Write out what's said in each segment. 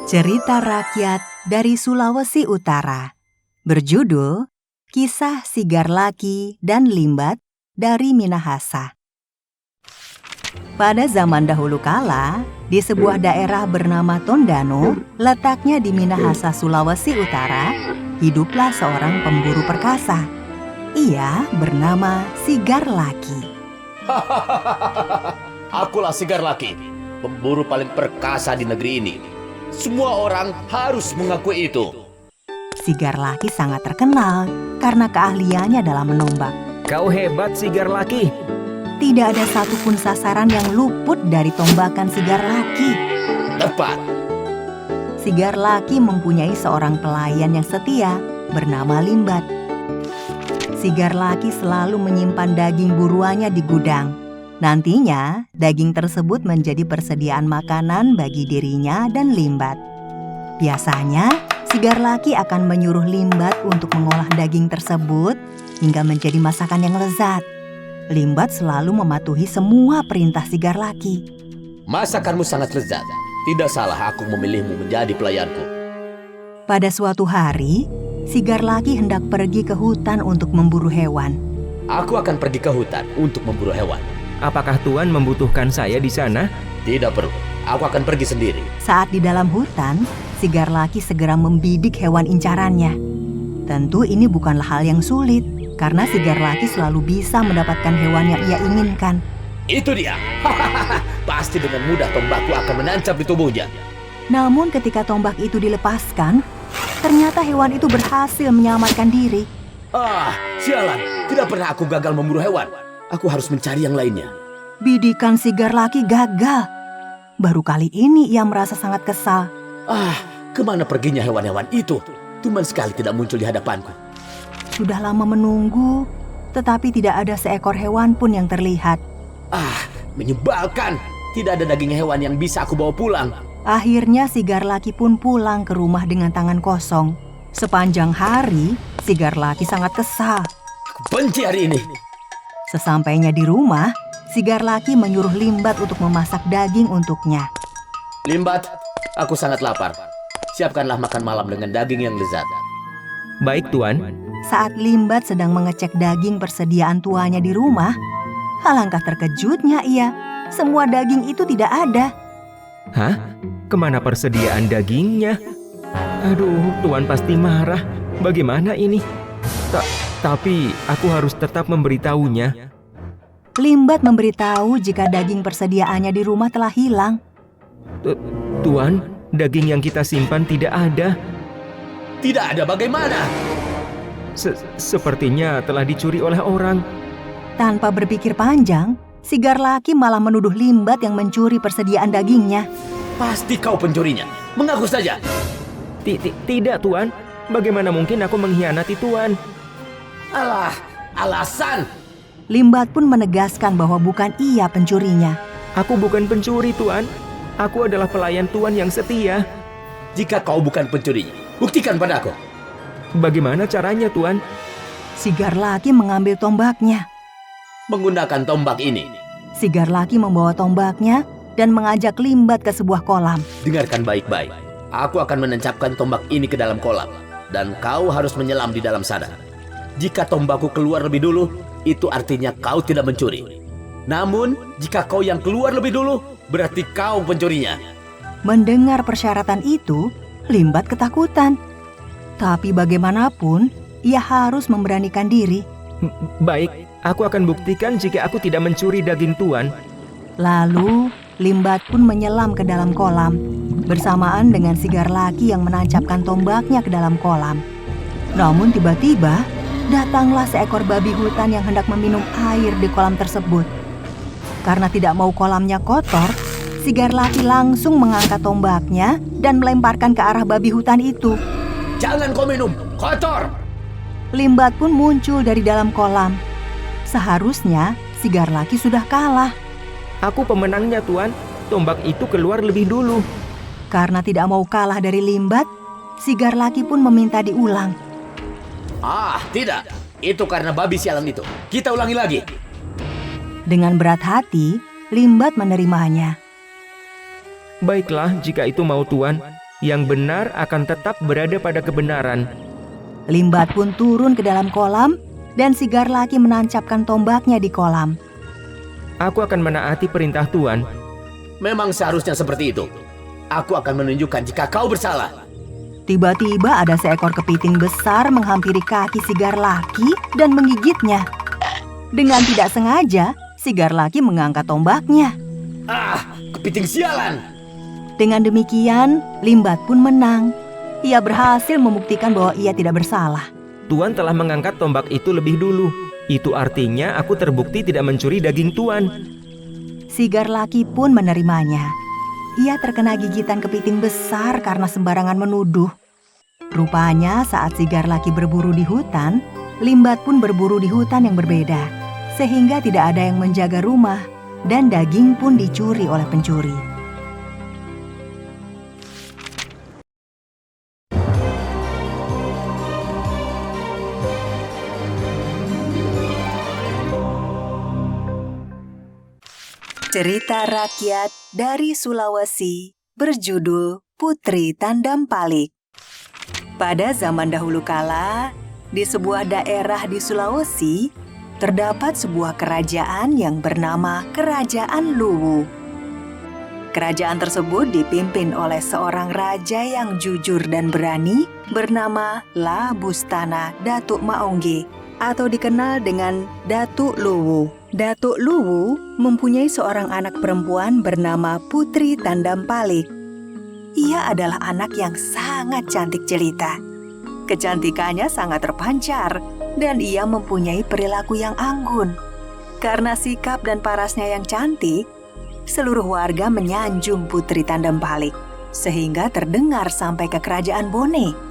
Cerita rakyat dari Sulawesi Utara berjudul Kisah Sigar Laki dan Limbat dari Minahasa. Pada zaman dahulu kala, di sebuah daerah bernama Tondano, letaknya di Minahasa, Sulawesi Utara, hiduplah seorang pemburu perkasa. Ia bernama Sigar Laki. Akulah Sigar Laki, pemburu paling perkasa di negeri ini. Semua orang harus mengakui itu. Sigar Laki sangat terkenal karena keahliannya dalam menombak. Kau hebat, Sigar Laki. Tidak ada satupun sasaran yang luput dari tombakan Sigar Laki. Tepat. Sigar Laki mempunyai seorang pelayan yang setia bernama Limbat. Sigar Laki selalu menyimpan daging buruannya di gudang. Nantinya, daging tersebut menjadi persediaan makanan bagi dirinya dan Limbat. Biasanya, Sigar Laki akan menyuruh Limbat untuk mengolah daging tersebut hingga menjadi masakan yang lezat. Limbat selalu mematuhi semua perintah Sigar Laki. Masakanmu sangat lezat. Tidak salah aku memilihmu menjadi pelayanku. Pada suatu hari, Sigar Laki hendak pergi ke hutan untuk memburu hewan. Aku akan pergi ke hutan untuk memburu hewan. Apakah Tuan membutuhkan saya di sana? Tidak perlu, aku akan pergi sendiri. Saat di dalam hutan, Sigar Laki segera membidik hewan incarannya. Tentu ini bukanlah hal yang sulit, karena Sigar Laki selalu bisa mendapatkan hewan yang ia inginkan. Itu dia. Pasti dengan mudah tombakku akan menancap di tubuhnya. Namun ketika tombak itu dilepaskan, ternyata hewan itu berhasil menyelamatkan diri. Sialan. Tidak pernah aku gagal memburu hewan. Aku harus mencari yang lainnya. Bidikan Sigar Laki gagal. Baru kali ini ia merasa sangat kesal. Kemana perginya hewan-hewan itu? Tumben sekali tidak muncul di hadapanku. Sudah lama menunggu, tetapi tidak ada seekor hewan pun yang terlihat. Menyebalkan. Tidak ada daging hewan yang bisa aku bawa pulang. Akhirnya Sigar Laki pun pulang ke rumah dengan tangan kosong. Sepanjang hari, Sigar Laki sangat kesal. Aku benci hari ini. Sesampainya di rumah, Sigar Laki menyuruh Limbat untuk memasak daging untuknya. Limbat, aku sangat lapar. Siapkanlah makan malam dengan daging yang lezat. Baik, Tuan. Saat Limbat sedang mengecek daging persediaan tuanya di rumah, alangkah terkejutnya ia. Semua daging itu tidak ada. Hah? Kemana persediaan dagingnya? Aduh, Tuan pasti marah. Bagaimana ini? Tapi aku harus tetap memberitahunya. Limbat memberitahu jika daging persediaannya di rumah telah hilang. Tuan, daging yang kita simpan tidak ada. Tidak ada bagaimana? Sepertinya telah dicuri oleh orang. Tanpa berpikir panjang, Sigar Laki malah menuduh Limbat yang mencuri persediaan dagingnya. Pasti kau pencurinya. Mengaku saja. Tidak, Tuan. Bagaimana mungkin aku mengkhianati Tuan? Alah, alasan. Limbat pun menegaskan bahwa bukan ia pencurinya. Aku bukan pencuri, Tuan. Aku adalah pelayan Tuan yang setia. Jika kau bukan pencurinya, buktikan padaku. Bagaimana caranya, Tuan? Sigar Laki mengambil tombaknya. Menggunakan tombak ini. Sigar Laki membawa tombaknya dan mengajak Limbat ke sebuah kolam. Dengarkan baik-baik. Aku akan menancapkan tombak ini ke dalam kolam. Dan kau harus menyelam di dalam sana. Jika tombakku keluar lebih dulu, itu artinya kau tidak mencuri. Namun, jika kau yang keluar lebih dulu, berarti kau pencurinya. Mendengar persyaratan itu, Limbat ketakutan. Tapi bagaimanapun, ia harus memberanikan diri. Baik, aku akan buktikan jika aku tidak mencuri daging Tuan. Lalu, Limbat pun menyelam ke dalam kolam, bersamaan dengan Sigar Laki yang menancapkan tombaknya ke dalam kolam. Namun tiba-tiba, datanglah seekor babi hutan yang hendak meminum air di kolam tersebut. Karena tidak mau kolamnya kotor, Sigar Laki langsung mengangkat tombaknya dan melemparkan ke arah babi hutan itu. Jangan kau minum, kotor! Limbat pun muncul dari dalam kolam. Seharusnya Sigar Laki sudah kalah. Aku pemenangnya, Tuan. Tombak itu keluar lebih dulu. Karena tidak mau kalah dari Limbat, Sigar Laki pun meminta diulang. Tidak. Itu karena babi sialan itu. Kita ulangi lagi. Dengan berat hati, Limbat menerimanya. Baiklah, jika itu mau Tuan. Yang benar akan tetap berada pada kebenaran. Limbat pun turun ke dalam kolam dan Sigarlaki menancapkan tombaknya di kolam. Aku akan menaati perintah Tuan. Memang seharusnya seperti itu. Aku akan menunjukkan jika kau bersalah. Tiba-tiba ada seekor kepiting besar menghampiri kaki Sigarlaki dan menggigitnya. Dengan tidak sengaja, Sigarlaki mengangkat tombaknya. Ah, kepiting sialan! Dengan demikian, Limbat pun menang. Ia berhasil membuktikan bahwa ia tidak bersalah. Tuan telah mengangkat tombak itu lebih dulu. Itu artinya aku terbukti tidak mencuri daging Tuan. Sigarlaki pun menerimanya. Ia terkena gigitan kepiting besar karena sembarangan menuduh. Rupanya saat Sigarlaki berburu di hutan, Limbat pun berburu di hutan yang berbeda. Sehingga tidak ada yang menjaga rumah dan daging pun dicuri oleh pencuri. Cerita rakyat dari Sulawesi berjudul Putri Tandampalik. Pada zaman dahulu kala, di sebuah daerah di Sulawesi, terdapat sebuah kerajaan yang bernama Kerajaan Luwu. Kerajaan tersebut dipimpin oleh seorang raja yang jujur dan berani bernama La Bustana Datuk Maongge atau dikenal dengan Datuk Luwu. Datuk Luwu mempunyai seorang anak perempuan bernama Putri Tandampalik. Ia adalah anak yang sangat cantik jelita. Kecantikannya sangat terpancar dan ia mempunyai perilaku yang anggun. Karena sikap dan parasnya yang cantik, seluruh warga menyanjung Putri Tandampalik sehingga terdengar sampai ke Kerajaan Bone.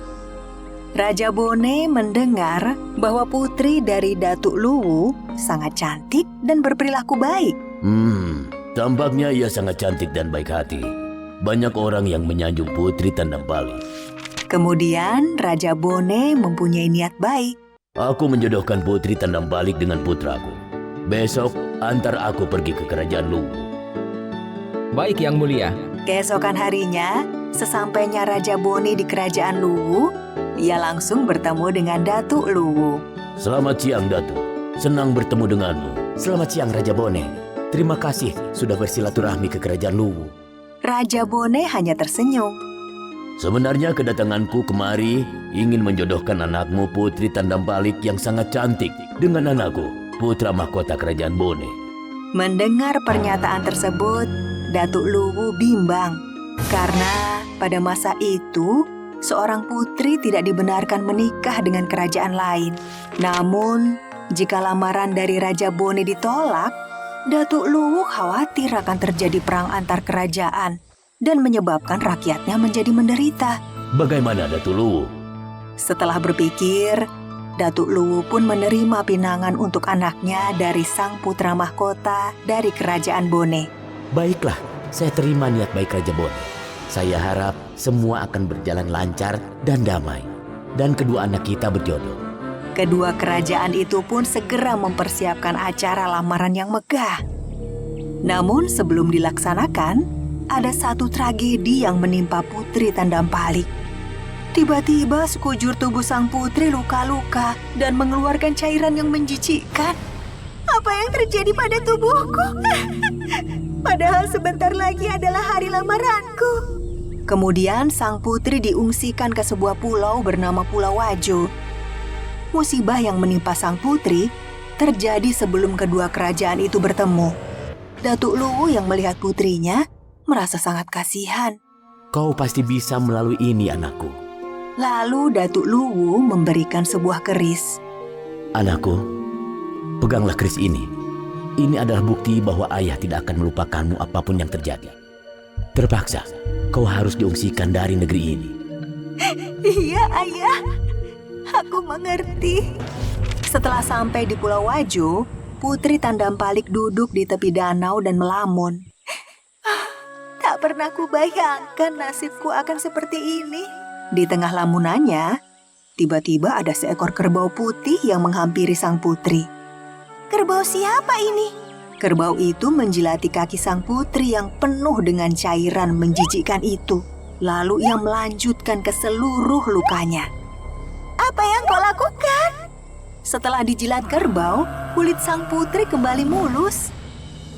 Raja Bone mendengar bahwa putri dari Datuk Luwu sangat cantik dan berperilaku baik. Tampaknya ia sangat cantik dan baik hati. Banyak orang yang menyanjung Putri Tandampalik. Kemudian Raja Bone mempunyai niat baik. Aku menjodohkan Putri Tandampalik dengan putraku. Besok antar aku pergi ke Kerajaan Luwu. Baik, Yang Mulia. Keesokan harinya, sesampainya Raja Bone di Kerajaan Luwu, ia langsung bertemu dengan Datuk Luwu. Selamat siang, Datuk. Senang bertemu denganmu. Selamat siang, Raja Bone. Terima kasih sudah bersilaturahmi ke Kerajaan Luwu. Raja Bone hanya tersenyum. Sebenarnya kedatanganku kemari ingin menjodohkan anakmu Putri Tandampalik yang sangat cantik dengan anakku, putra mahkota Kerajaan Bone. Mendengar pernyataan tersebut, Datuk Luwu bimbang. Karena pada masa itu, seorang putri tidak dibenarkan menikah dengan kerajaan lain. Namun, jika lamaran dari Raja Bone ditolak, Datuk Luwu khawatir akan terjadi perang antar kerajaan dan menyebabkan rakyatnya menjadi menderita. Bagaimana, Datuk Luwu? Setelah berpikir, Datuk Luwu pun menerima pinangan untuk anaknya dari sang putra mahkota dari Kerajaan Bone. Baiklah, saya terima niat baik Raja Bone. Saya harap semua akan berjalan lancar dan damai. Dan kedua anak kita berjodoh. Kedua kerajaan itu pun segera mempersiapkan acara lamaran yang megah. Namun sebelum dilaksanakan, ada satu tragedi yang menimpa Putri Tandampalik. Tiba-tiba sekujur tubuh sang putri luka-luka dan mengeluarkan cairan yang menjijikkan. Apa yang terjadi pada tubuhku? Padahal sebentar lagi adalah hari lamaranku. Kemudian sang putri diungsikan ke sebuah pulau bernama Pulau Wajo. Musibah yang menimpa sang putri terjadi sebelum kedua kerajaan itu bertemu. Datuk Luwu yang melihat putrinya merasa sangat kasihan. Kau pasti bisa melalui ini, anakku. Lalu Datuk Luwu memberikan sebuah keris. Anakku, peganglah keris ini. Ini adalah bukti bahwa ayah tidak akan melupakanmu apapun yang terjadi. Terpaksa, kau harus diungsikan dari negeri ini. Iya, ayah. Aku mengerti. Setelah sampai di Pulau Wajo, Putri Tandampalik duduk di tepi danau dan melamun. Tak pernah kubayangkan nasibku akan seperti ini. Di tengah lamunannya, tiba-tiba ada seekor kerbau putih yang menghampiri sang putri. Kerbau siapa ini? Kerbau itu menjilati kaki sang putri yang penuh dengan cairan menjijikkan itu. Lalu ia melanjutkan ke seluruh lukanya. "Apa yang kau lakukan?" Setelah dijilat kerbau, kulit sang putri kembali mulus.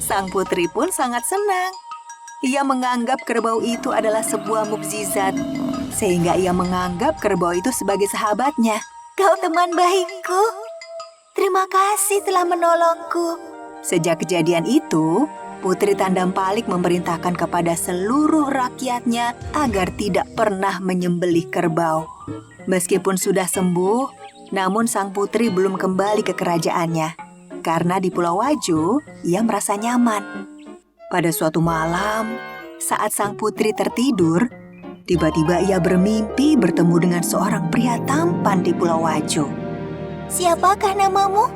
Sang putri pun sangat senang. Ia menganggap kerbau itu adalah sebuah mukjizat, sehingga ia menganggap kerbau itu sebagai sahabatnya. "Kau teman baikku. Terima kasih telah menolongku." Sejak kejadian itu, Putri Tandampalik memerintahkan kepada seluruh rakyatnya agar tidak pernah menyembelih kerbau. Meskipun sudah sembuh, namun sang putri belum kembali ke kerajaannya. Karena di Pulau Wajo, ia merasa nyaman. Pada suatu malam, saat sang putri tertidur, tiba-tiba ia bermimpi bertemu dengan seorang pria tampan di Pulau Wajo. "Siapakah namamu?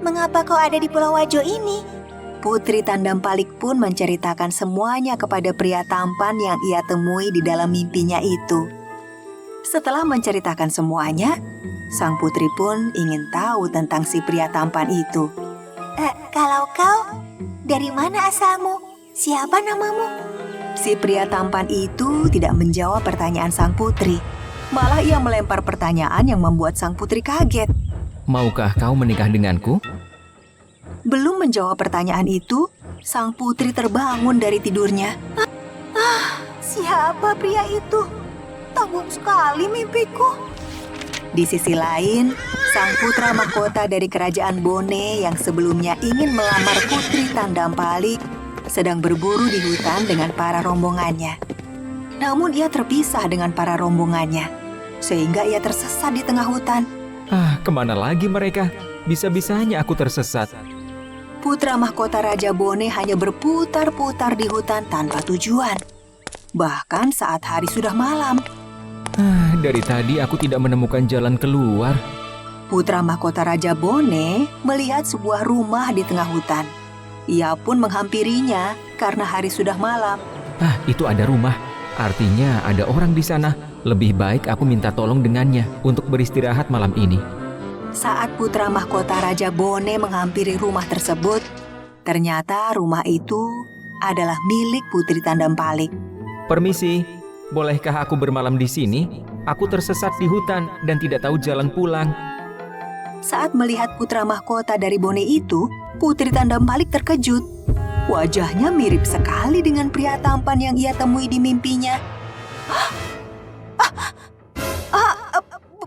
Mengapa kau ada di Pulau Wajo ini?" Putri Tandampalik pun menceritakan semuanya kepada pria tampan yang ia temui di dalam mimpinya itu. Setelah menceritakan semuanya, sang putri pun ingin tahu tentang si pria tampan itu. "Kalau kau, dari mana asalmu? Siapa namamu?" Si pria tampan itu tidak menjawab pertanyaan sang putri. Malah ia melempar pertanyaan yang membuat sang putri kaget. Maukah kau menikah denganku? Belum menjawab pertanyaan itu, sang putri terbangun dari tidurnya. Siapa pria itu? Tanggung sekali mimpiku. Di sisi lain, sang putra mahkota dari kerajaan Bone yang sebelumnya ingin melamar Putri Tandampalik sedang berburu di hutan dengan para rombongannya. Namun ia terpisah dengan para rombongannya, sehingga ia tersesat di tengah hutan. Kemana lagi mereka? Bisa-bisanya aku tersesat. Putra mahkota Raja Bone hanya berputar-putar di hutan tanpa tujuan. Bahkan saat hari sudah malam. Dari tadi aku tidak menemukan jalan keluar. Putra mahkota Raja Bone melihat sebuah rumah di tengah hutan. Ia pun menghampirinya karena hari sudah malam. Itu ada rumah. Artinya ada orang di sana. Lebih baik aku minta tolong dengannya untuk beristirahat malam ini. Saat putra mahkota Raja Bone menghampiri rumah tersebut, ternyata rumah itu adalah milik Putri Tandampalik. Permisi, bolehkah aku bermalam di sini? Aku tersesat di hutan dan tidak tahu jalan pulang. Saat melihat putra mahkota dari Bone itu, Putri Tandampalik terkejut. Wajahnya mirip sekali dengan pria tampan yang ia temui di mimpinya.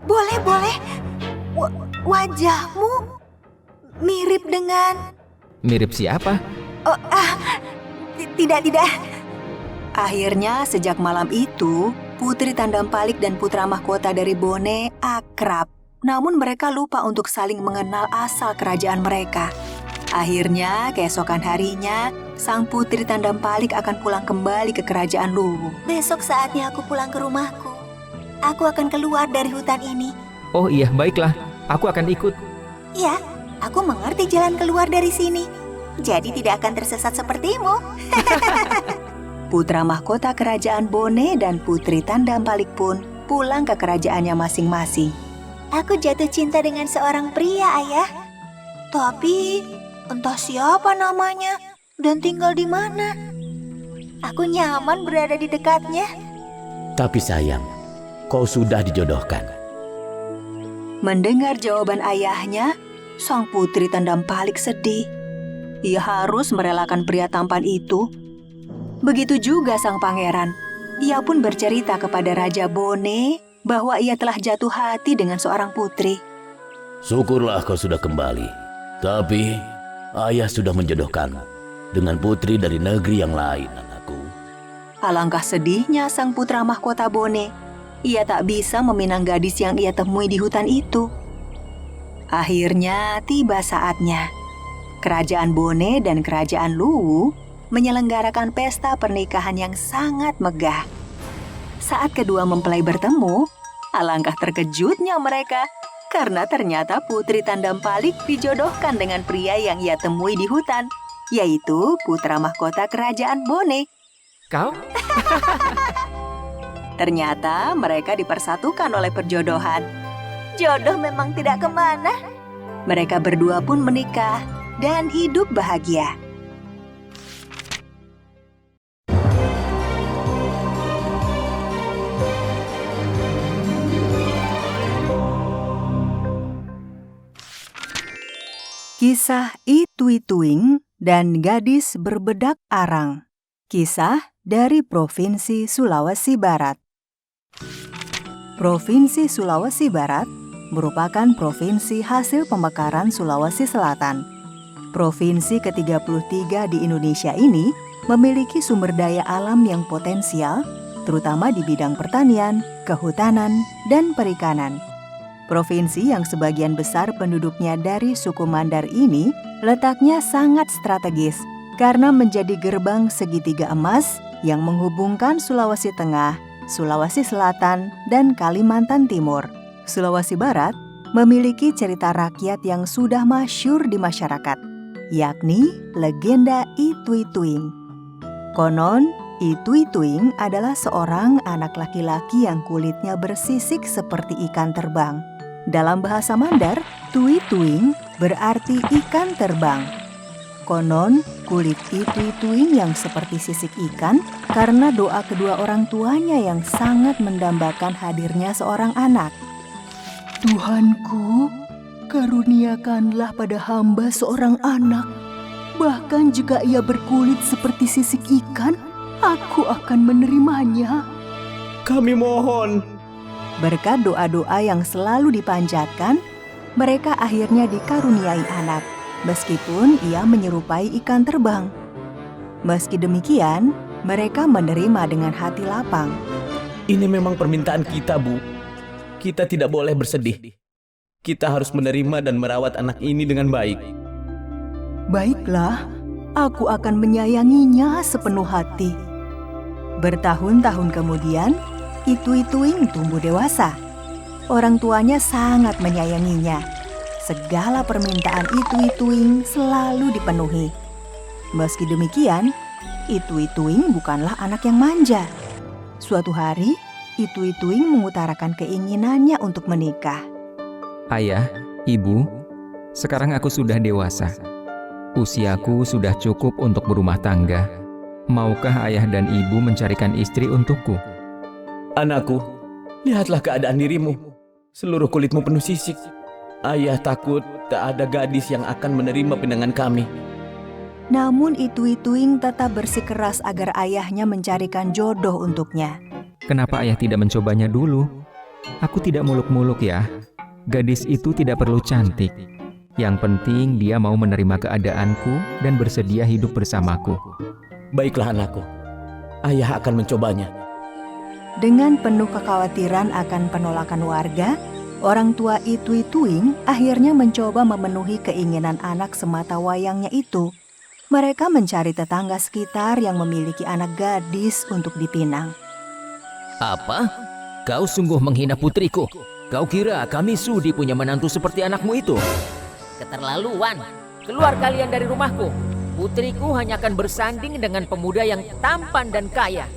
Boleh. Wajahmu mirip dengan... Mirip siapa? Tidak. Akhirnya sejak malam itu, Putri Tandampalik dan putra mahkota dari Bone akrab. Namun mereka lupa untuk saling mengenal asal kerajaan mereka. Akhirnya keesokan harinya, sang Putri Tandampalik akan pulang kembali ke kerajaan Luwu. "Besok saatnya aku pulang ke rumahku. Aku akan keluar dari hutan ini." Oh iya, baiklah. Aku akan ikut. "Ya, aku mengerti jalan keluar dari sini. Jadi tidak akan tersesat sepertimu." Putra mahkota kerajaan Bone dan Putri Tandampalik pun pulang ke kerajaannya masing-masing. "Aku jatuh cinta dengan seorang pria, Ayah. Tapi entah siapa namanya dan tinggal di mana. Aku nyaman berada di dekatnya." Tapi sayang, kau sudah dijodohkan. Mendengar jawaban ayahnya, sang Putri Tandampalik sedih. Ia harus merelakan pria tampan itu. Begitu juga sang pangeran. Ia pun bercerita kepada Raja Bone bahwa ia telah jatuh hati dengan seorang putri. Syukurlah kau sudah kembali. Tapi ayah sudah menjodohkan dengan putri dari negeri yang lain, anakku. Alangkah sedihnya sang putra mahkota Bone. Ia tak bisa meminang gadis yang ia temui di hutan itu. Akhirnya tiba saatnya. Kerajaan Bone dan kerajaan Luwu menyelenggarakan pesta pernikahan yang sangat megah. Saat kedua mempelai bertemu, alangkah terkejutnya mereka karena ternyata Putri Tandampalik dijodohkan dengan pria yang ia temui di hutan, yaitu putra mahkota kerajaan Bone. Kau? Ternyata mereka dipersatukan oleh perjodohan. Jodoh memang tidak kemana. Mereka berdua pun menikah dan hidup bahagia. Kisah Itui-Tuing dan Gadis Berbedak Arang. Kisah dari Provinsi Sulawesi Barat. Provinsi Sulawesi Barat merupakan provinsi hasil pemekaran Sulawesi Selatan. Provinsi ke-33 di Indonesia ini memiliki sumber daya alam yang potensial, terutama di bidang pertanian, kehutanan, dan perikanan. Provinsi yang sebagian besar penduduknya dari suku Mandar ini letaknya sangat strategis karena menjadi gerbang segitiga emas yang menghubungkan Sulawesi Tengah, Sulawesi Selatan, dan Kalimantan Timur. Sulawesi Barat memiliki cerita rakyat yang sudah masyhur di masyarakat, yakni legenda Itui-Tuing. Konon, Itui-Tuing adalah seorang anak laki-laki yang kulitnya bersisik seperti ikan terbang. Dalam bahasa Mandar, Tui-Tuing berarti ikan terbang. Konon, kulit Itui-Tuing yang seperti sisik ikan karena doa kedua orang tuanya yang sangat mendambakan hadirnya seorang anak. Tuhanku, karuniakanlah pada hamba seorang anak. Bahkan jika ia berkulit seperti sisik ikan, aku akan menerimanya. Kami mohon. Berkat doa-doa yang selalu dipanjatkan, mereka akhirnya dikaruniai anak, meskipun ia menyerupai ikan terbang. Meski demikian, mereka menerima dengan hati lapang. Ini memang permintaan kita, Bu. Kita tidak boleh bersedih. Kita harus menerima dan merawat anak ini dengan baik. Baiklah, aku akan menyayanginya sepenuh hati. Bertahun-tahun kemudian, Itui-Tuing tumbuh dewasa. Orang tuanya sangat menyayanginya. Segala permintaan Itui-Tuing selalu dipenuhi. Meski demikian, Itui-Tuing bukanlah anak yang manja. Suatu hari, Itui-Tuing mengutarakan keinginannya untuk menikah. Ayah, Ibu, sekarang aku sudah dewasa. Usiaku sudah cukup untuk berumah tangga. Maukah ayah dan ibu mencarikan istri untukku? Anakku, lihatlah keadaan dirimu. Seluruh kulitmu penuh sisik. Ayah takut tak ada gadis yang akan menerima pinangan kami. Namun Itui-Tuing tetap bersikeras agar ayahnya mencarikan jodoh untuknya. Kenapa ayah tidak mencobanya dulu? Aku tidak muluk-muluk ya. Gadis itu tidak perlu cantik. Yang penting dia mau menerima keadaanku dan bersedia hidup bersamaku. Baiklah anakku, ayah akan mencobanya. Dengan penuh kekhawatiran akan penolakan warga, orang tua Itui-Tuing akhirnya mencoba memenuhi keinginan anak semata wayangnya itu. Mereka mencari tetangga sekitar yang memiliki anak gadis untuk dipinang. Apa? Kau sungguh menghina putriku. Kau kira kami sudi punya menantu seperti anakmu itu? Keterlaluan. Keluar kalian dari rumahku. Putriku hanya akan bersanding dengan pemuda yang tampan dan kaya.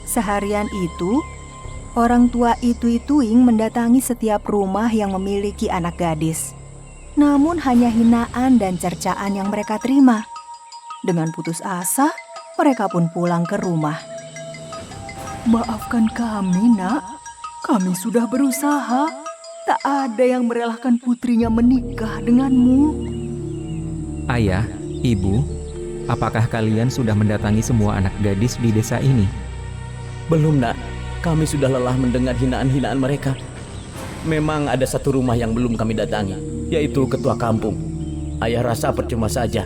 Seharian itu, orang tua Itui-Tuing mendatangi setiap rumah yang memiliki anak gadis. Namun hanya hinaan dan cercaan yang mereka terima. Dengan putus asa, mereka pun pulang ke rumah. Maafkan kami, Nak. Kami sudah berusaha. Tak ada yang merelakan putrinya menikah denganmu. Ayah, ibu, apakah kalian sudah mendatangi semua anak gadis di desa ini? Belum, Nak. Kami sudah lelah mendengar hinaan-hinaan mereka. Memang ada satu rumah yang belum kami datangi, yaitu ketua kampung. Ayah rasa percuma saja,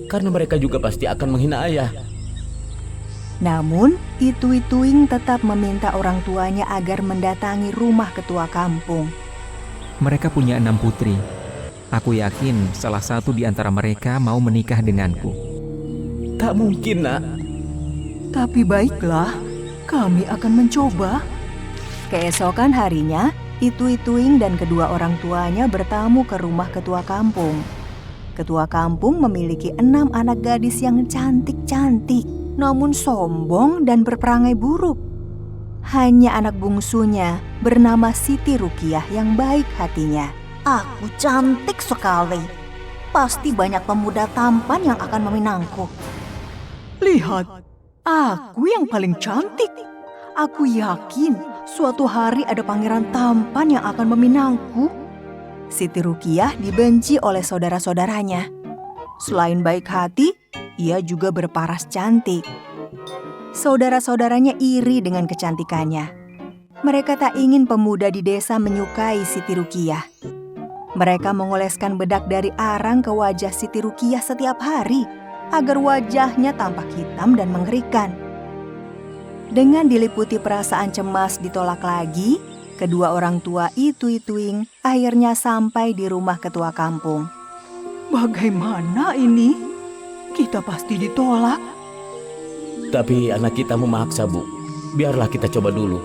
karena mereka juga pasti akan menghina ayah. Namun, Itui-Tuing tetap meminta orang tuanya agar mendatangi rumah ketua kampung. Mereka punya 6 putri. Aku yakin salah satu di antara mereka mau menikah denganku. Tak mungkin, Nak. Tapi baiklah, kami akan mencoba. Keesokan harinya, Itui-Tuing dan kedua orang tuanya bertamu ke rumah ketua kampung. Ketua kampung memiliki 6 anak gadis yang cantik-cantik, namun sombong dan berperangai buruk. Hanya anak bungsunya bernama Siti Rukiah yang baik hatinya. Aku cantik sekali. Pasti banyak pemuda tampan yang akan meminangku. Lihat, aku yang paling cantik. Aku yakin suatu hari ada pangeran tampan yang akan meminangku. Siti Rukiah dibenci oleh saudara-saudaranya. Selain baik hati, ia juga berparas cantik. Saudara-saudaranya iri dengan kecantikannya. Mereka tak ingin pemuda di desa menyukai Siti Rukiah. Mereka mengoleskan bedak dari arang ke wajah Siti Rukiah setiap hari agar wajahnya tampak hitam dan mengerikan. Dengan diliputi perasaan cemas ditolak lagi, kedua orang tua Ituing akhirnya sampai di rumah ketua kampung. Bagaimana ini? Kita pasti ditolak. Tapi anak kita memaksa, Bu. Biarlah kita coba dulu.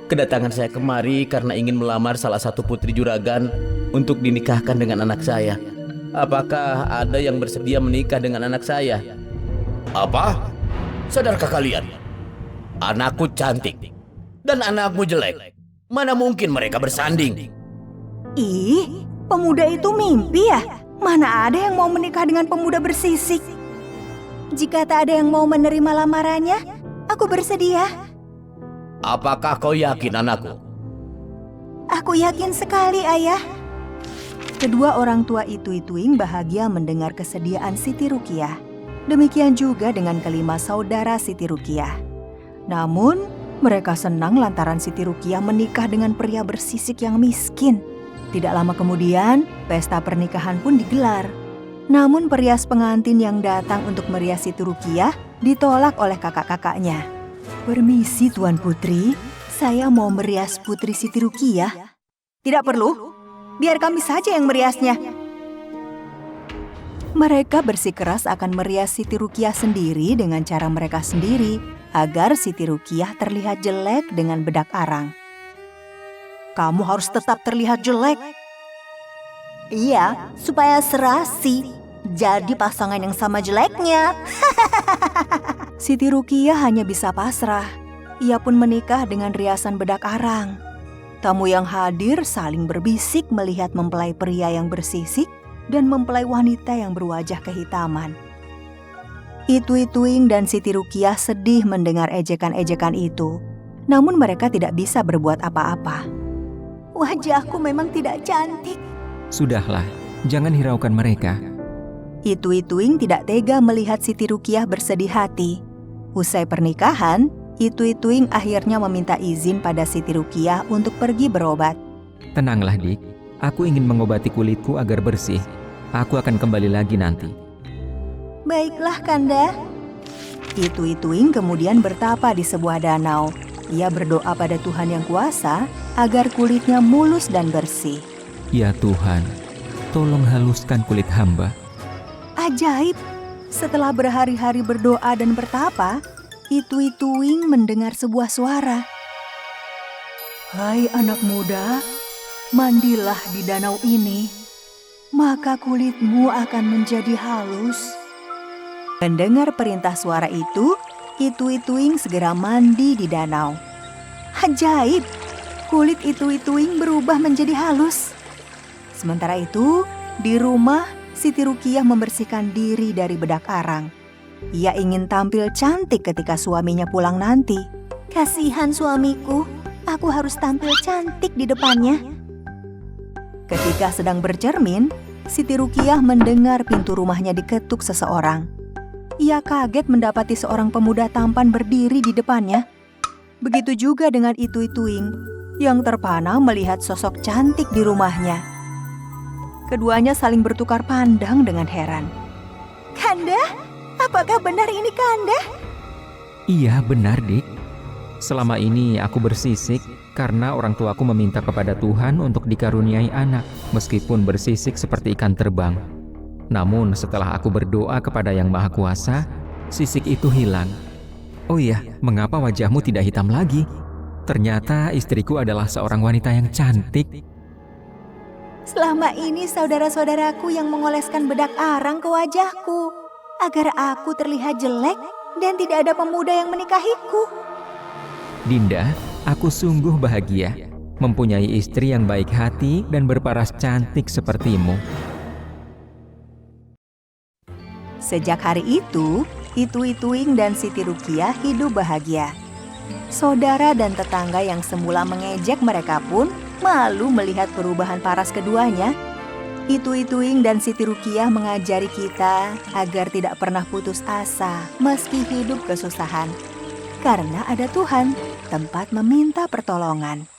Kedatangan saya kemari karena ingin melamar salah satu putri juragan untuk dinikahkan dengan anak saya. Apakah ada yang bersedia menikah dengan anak saya? Apa? Sadarkah kalian? Anakku cantik dan anakmu jelek. Mana mungkin mereka bersanding? Ih, pemuda itu mimpi ya? Mana ada yang mau menikah dengan pemuda bersisik? Jika tak ada yang mau menerima lamarannya, aku bersedia. Apakah kau yakin, anakku? Aku yakin sekali, Ayah. Kedua orang tua Ituing bahagia mendengar kesediaan Siti Rukiah. Demikian juga dengan kelima saudara Siti Rukiah. Namun, mereka senang lantaran Siti Rukiah menikah dengan pria bersisik yang miskin. Tidak lama kemudian, pesta pernikahan pun digelar. Namun perias pengantin yang datang untuk merias Siti Rukiah ditolak oleh kakak-kakaknya. Permisi Tuan Putri, saya mau merias Putri Siti Rukiah. Tidak perlu, biar kami saja yang meriasnya. Mereka bersikeras akan merias Siti Rukiah sendiri dengan cara mereka sendiri agar Siti Rukiah terlihat jelek dengan bedak arang. Kamu harus tetap terlihat jelek. Iya, supaya serasi. Jadi pasangan yang sama jeleknya. Siti Rukiah hanya bisa pasrah. Ia pun menikah dengan riasan bedak arang. Tamu yang hadir saling berbisik melihat mempelai pria yang bersisik dan mempelai wanita yang berwajah kehitaman. Ituing dan Siti Rukiah sedih mendengar ejekan-ejekan itu. Namun mereka tidak bisa berbuat apa-apa. Wajahku memang tidak cantik. Sudahlah, jangan hiraukan mereka. Ituing tidak tega melihat Siti Rukiah bersedih hati. Usai pernikahan, Ituing akhirnya meminta izin pada Siti Rukiah untuk pergi berobat. Tenanglah, Dik. Aku ingin mengobati kulitku agar bersih. Aku akan kembali lagi nanti. Baiklah, Kanda. Ituing kemudian bertapa di sebuah danau. Ia berdoa pada Tuhan Yang Kuasa agar kulitnya mulus dan bersih. Ya Tuhan, tolong haluskan kulit hamba. Ajaib, setelah berhari-hari berdoa dan bertapa, Ituing mendengar sebuah suara. Hai anak muda, mandilah di danau ini, maka kulitmu akan menjadi halus. Mendengar perintah suara itu, Ituing segera mandi di danau. Ajaib, kulit Ituing berubah menjadi halus. Sementara itu, di rumah, Siti Rukiah membersihkan diri dari bedak arang. Ia ingin tampil cantik ketika suaminya pulang nanti. Kasihan suamiku, aku harus tampil cantik di depannya. Ketika sedang bercermin, Siti Rukiah mendengar pintu rumahnya diketuk seseorang. Ia kaget mendapati seorang pemuda tampan berdiri di depannya. Begitu juga dengan Ituing yang terpana melihat sosok cantik di rumahnya. Keduanya saling bertukar pandang dengan heran. Kanda, apakah benar ini Kanda? Iya, benar, Dik. Selama ini aku bersisik karena orang tuaku meminta kepada Tuhan untuk dikaruniai anak, meskipun bersisik seperti ikan terbang. Namun setelah aku berdoa kepada Yang Maha Kuasa, sisik itu hilang. Oh iya, mengapa wajahmu tidak hitam lagi? Ternyata istriku adalah seorang wanita yang cantik. Selama ini saudara-saudaraku yang mengoleskan bedak arang ke wajahku, agar aku terlihat jelek dan tidak ada pemuda yang menikahiku. Dinda, aku sungguh bahagia mempunyai istri yang baik hati dan berparas cantik sepertimu. Sejak hari itu, Ituing dan Siti Rukiah hidup bahagia. Saudara dan tetangga yang semula mengejek mereka pun malu melihat perubahan paras keduanya. Itu-Ituing dan Siti Rukiah mengajari kita agar tidak pernah putus asa meski hidup kesusahan. Karena ada Tuhan, tempat meminta pertolongan.